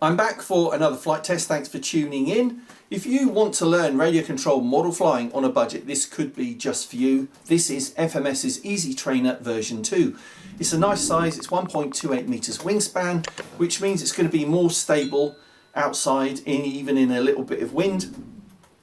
I'm back for another flight test. Thanks for tuning in. If you want to learn radio control model flying on a budget, this could be just for you. This is FMS's Easy Trainer version 2. It's a nice size, it's 1.28 meters wingspan, which means it's going to be more stable outside, even in a little bit of wind.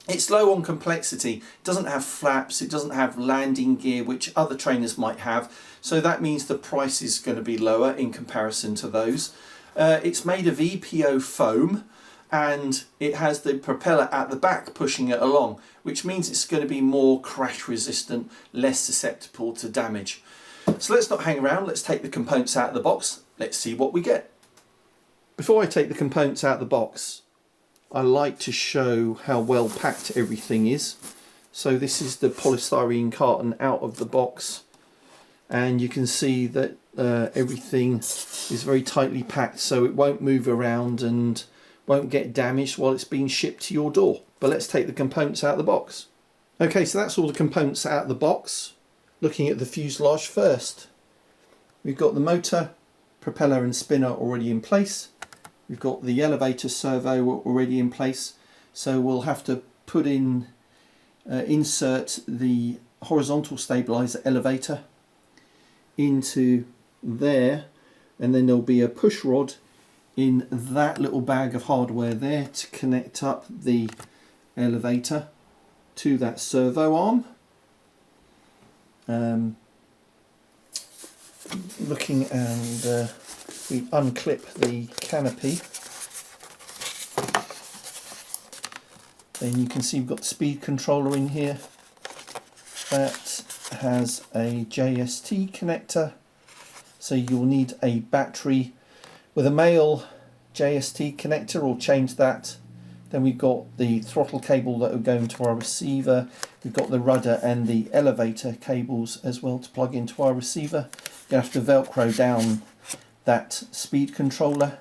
It's low on complexity, it doesn't have flaps, it doesn't have landing gear, which other trainers might have. So that means the price is going to be lower in comparison to those. It's made of EPO foam and it has the propeller at the back pushing it along, which means it's going to be more crash resistant, less susceptible to damage. So let's not hang around, let's take the components out of the box, let's see what we get. Before I take the components out of the box, I like to show how well packed everything is. So this is the polystyrene carton out of the box, and you can see that everything is very tightly packed, so it won't move around and won't get damaged while it's being shipped to your door. But let's take the components out of the box. Okay, so that's all the components out of the box. Looking at the fuselage first, we've got the motor, propeller and spinner already in place. We've got the elevator servo already in place, so we'll have to put in, insert the horizontal stabilizer elevator into there, and then there'll be a push rod in that little bag of hardware there to connect up the elevator to that servo arm. Looking, and we unclip the canopy, then you can see we've got the speed controller in here. That has a JST connector, so you'll need a battery with a male JST connector, or change that. Then we've got the throttle cable that will go into our receiver. We've got the rudder and the elevator cables as well to plug into our receiver. You have to velcro down that speed controller.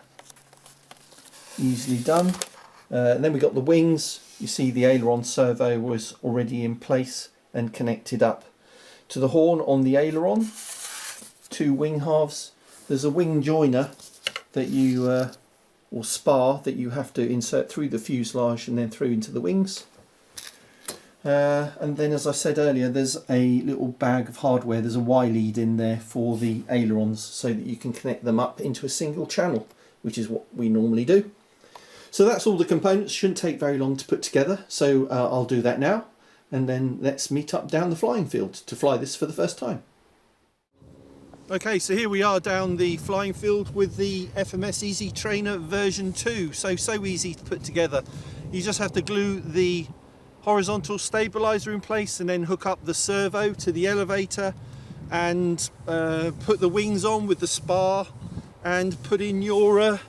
Easily done. And then we've got the wings. You see the aileron servo was already in place and connected up to the horn on the aileron. Two wing halves. There's a wing joiner that you, or spar, that you have to insert through the fuselage and then through into the wings. And then, as I said earlier, there's a little bag of hardware. There's a Y lead in there for the ailerons, so that you can connect them up into a single channel, which is what we normally do. So that's all the components. Shouldn't take very long to put together, so I'll do that now, and then let's meet up down the flying field to fly this for the first time. Okay, so here we are down the flying field with the FMS Easy Trainer version 2. So easy to put together. You just have to glue the horizontal stabilizer in place and then hook up the servo to the elevator and put the wings on with the spar and put in your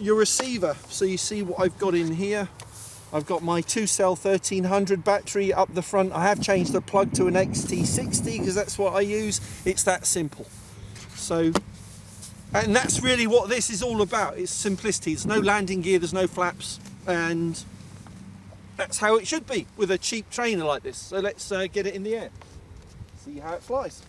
receiver. So you see what I've got in here. I've got my 2-cell 1300 battery up the front. I have changed the plug to an XT60 because that's what I use. It's that simple. So, and that's really what this is all about. It's simplicity. There's no landing gear, there's no flaps, and that's how it should be with a cheap trainer like this. So let's get it in the air, see how it flies.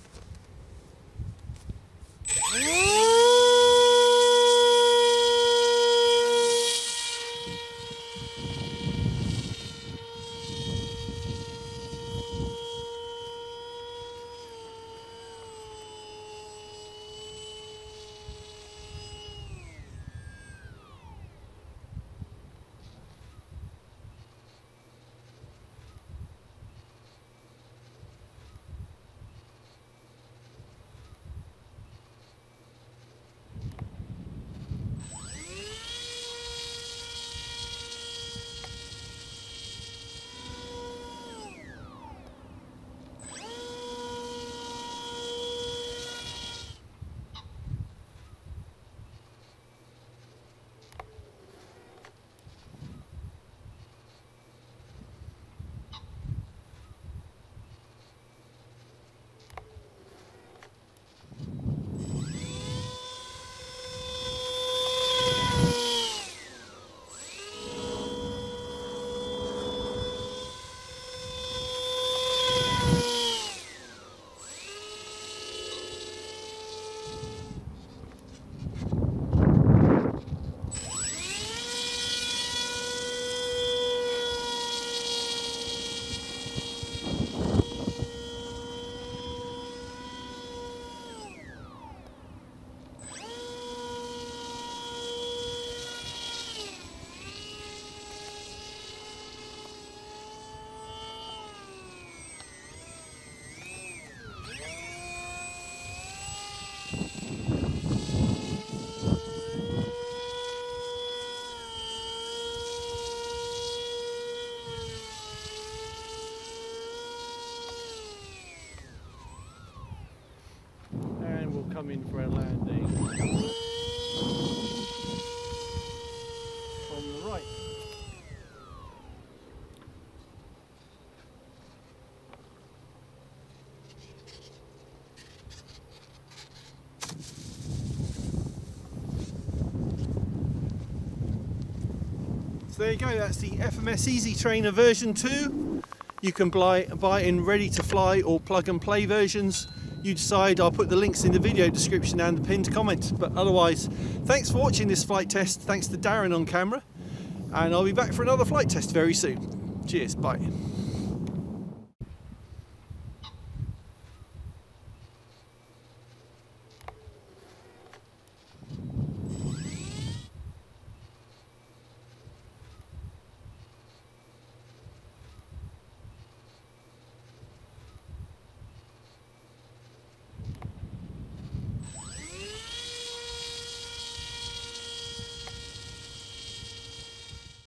come in for a landing from the right. So there you go, that's the FMS Easy Trainer version 2. You can buy in ready to fly or plug and play versions. You decide. I'll put the links in the video description and the pinned comment. But otherwise, thanks for watching this flight test. Thanks to Darren on camera. And I'll be back for another flight test very soon. Cheers, bye.